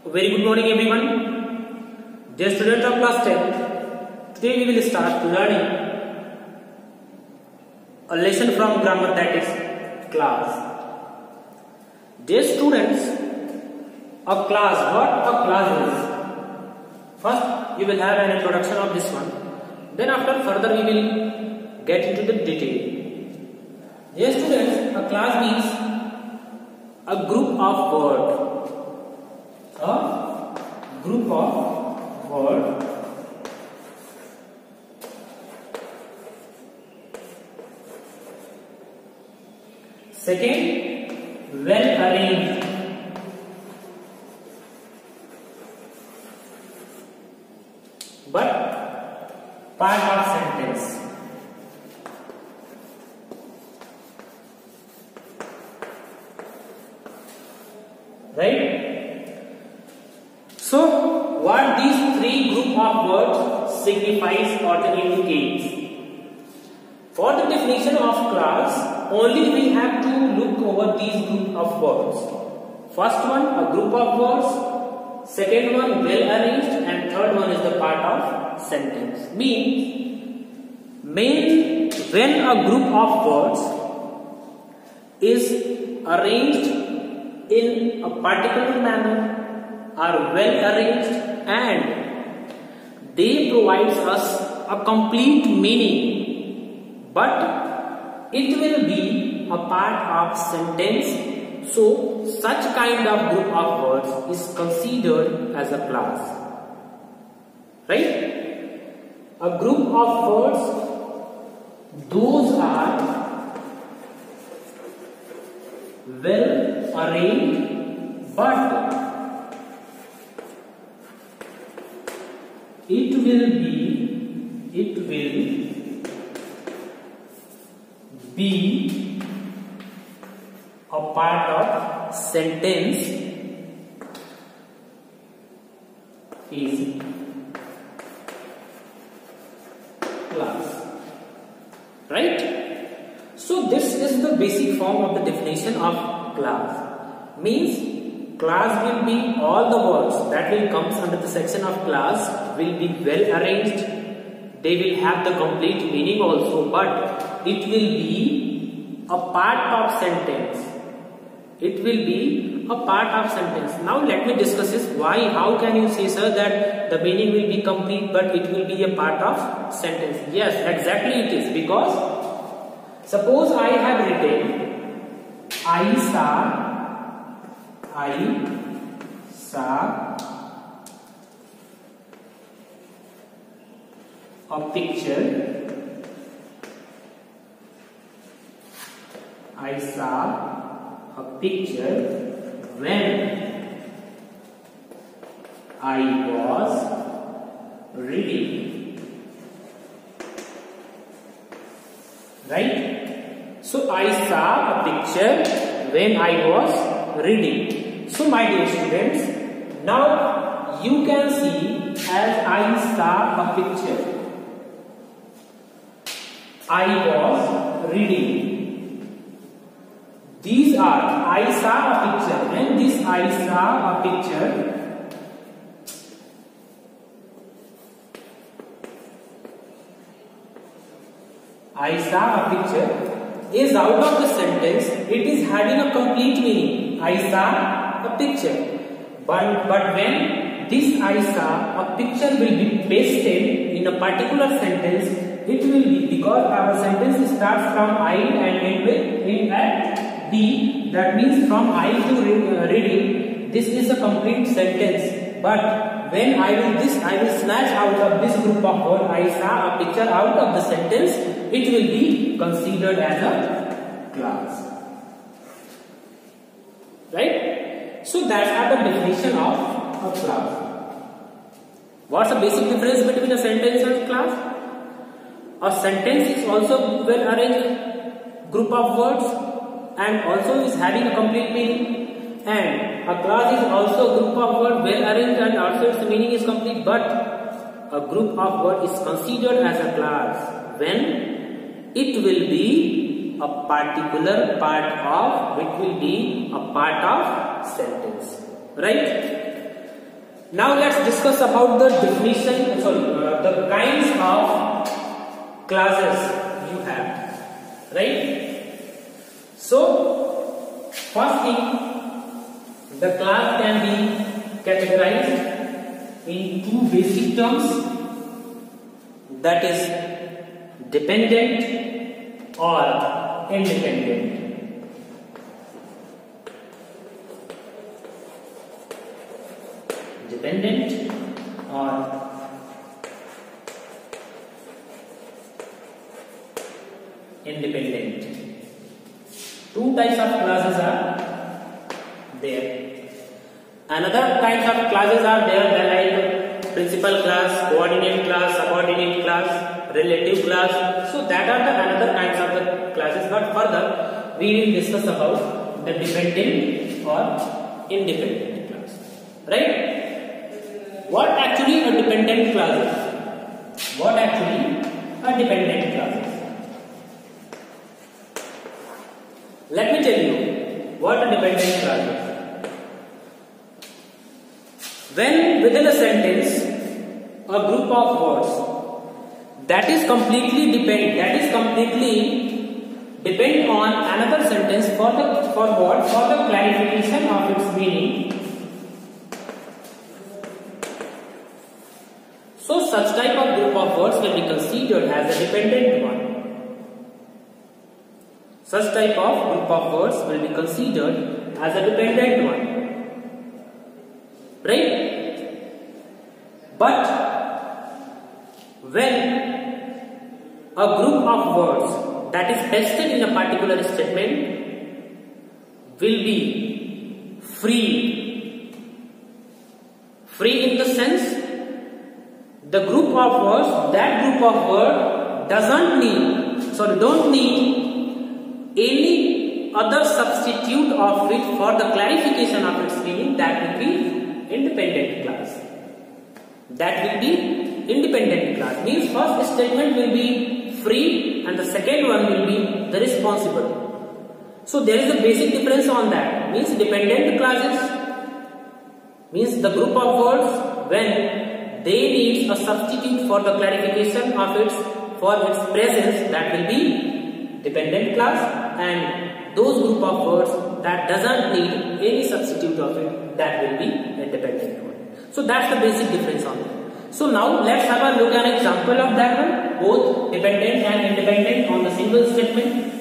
Very good morning everyone. Dear students of class 10, today we will start learning a lesson from grammar, that is class. Dear students, a class, what a class is? First you will have an introduction of this one, then after further we will get into the detail. Dear students, a class means a group of words. A group of words second, well arranged. But part of sentence. Right? So, what these three group of words signifies or indicates? For the definition of class, only we have to look over these group of words. First one, a group of words. Second one, well arranged, and third one is the part of sentence. Means, when a group of words is arranged in a particular manner, are well arranged, and they provides us a complete meaning, but it will be a part of sentence. So such kind of group of words is considered as a class. Right? A group of words, those are well arranged, but it will be a part of sentence is class. Right? So this is the basic form of the definition of class. Means class will be all the words that will comes under the section of class will be well arranged. They will have the complete meaning also, but it will be a part of sentence. It will be a part of sentence. Now let me discuss this. Why? How can you say, sir, that the meaning will be complete but it will be a part of sentence? Yes, exactly it is. Because suppose I have written I saw a picture. I saw a picture when I was reading. Right? So I saw a picture when I was reading. So my dear students, now you can see as I saw a picture, I was reading. These are I saw a picture, and this I saw a picture is out of the sentence. It is having a complete meaning. I saw a picture. But when this I saw a picture will be pasted in a particular sentence, it will be, because our sentence starts from I and end at B. That means from I to reading, this is a complete sentence. But when I will snatch out of this group of words, I saw a picture out of the sentence, it will be considered as a class. Right? So that's the definition of a class. What's the basic difference between a sentence and a class? A sentence is also well arranged group of words and also is having a complete meaning, and a class is also a group of words well arranged and also its meaning is complete, but a group of words is considered as a class when it will be a particular part of, which will be a part of sentence, right? Now let's discuss about the definition, the kinds of classes you have, right? So, first thing, the class can be categorized in two basic terms, that is dependent or independent. Dependent or independent. Two types of classes are there. Another kinds of classes are there, like principal class, coordinate class, subordinate class, relative class. So that are the another kinds of the classes. But further, we will discuss about the dependent or independent class. Right? What actually a dependent class is? What actually a dependent class is? Let me tell you what a dependent class is. When within a sentence, a group of words that is completely depend on another sentence for the clarification of its meaning. So such type of group of words will be considered as a dependent one. Such type of group of words will be considered as a dependent one. Right? But when a group of words that is tested in a particular statement will be free in the sense the group of words, that group of words don't need any other substitute of it for the clarification of its meaning, that will be independent class. That will be independent class. Means first statement will be free and the second one will be the responsible. So there is a basic difference on that. Means dependent classes means the group of words when they need a substitute for the clarification of its presence, that will be dependent class, and those group of words that doesn't need any substitute of it, that will be independent one. So that's the basic difference on that. So now let's have a look at an example of that one, both dependent and independent on the single statement.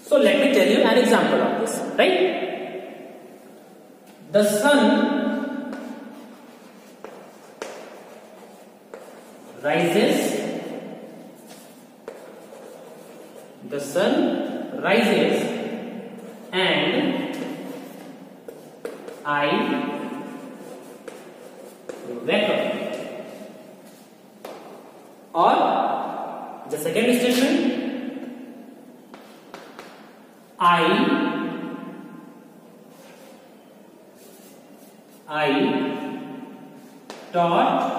So let me tell you an example of this, right? The sun rises. The sun rises and I wake up. Or the second statement, I taught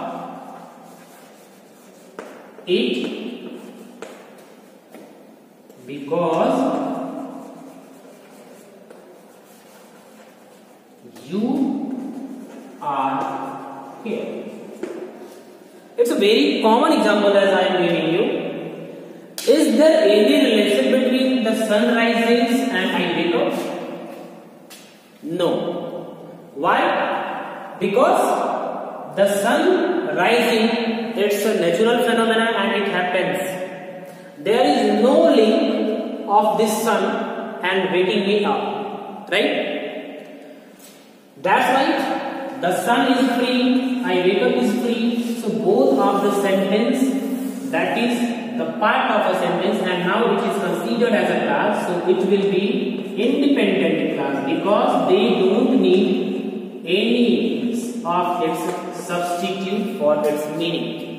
it because you are here. It's a very common example as I am giving you. Is there any relation between the sun rises and I wake up? No. Why? Because the sun rising, it's a natural phenomenon and it happens. There is no link of this sun and waking me up. Right? That's right. The sun is free, I wake up is free. So both of the sentence, that is the part of a sentence, and now it is considered as a class. So it will be independent class because they don't need any of its substitute for its meaning.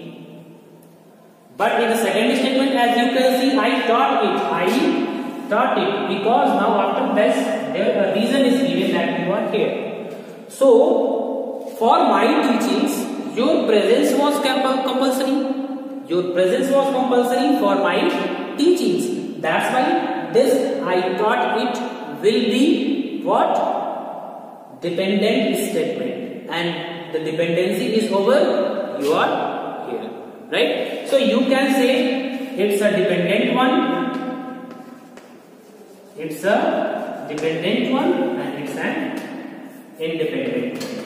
But in the second statement, as you can see, I taught it because now after this there a reason is given that you are here. So for my teachings, your presence was compulsory. Your presence was compulsory for my teachings. That's why this I taught it will be what? Dependent statement. and the dependency is over, you are here, right? So you can say it's a dependent one, it's a dependent one, and it's an independent one.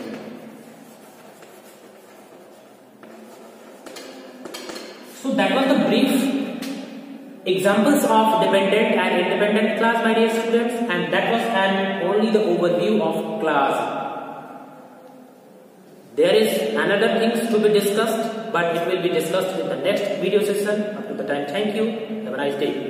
So that was the brief examples of dependent and independent class, my dear students, and that was only the overview of class. There is another things to be discussed, but it will be discussed in the next video session. Up to the time, thank you. Have a nice day.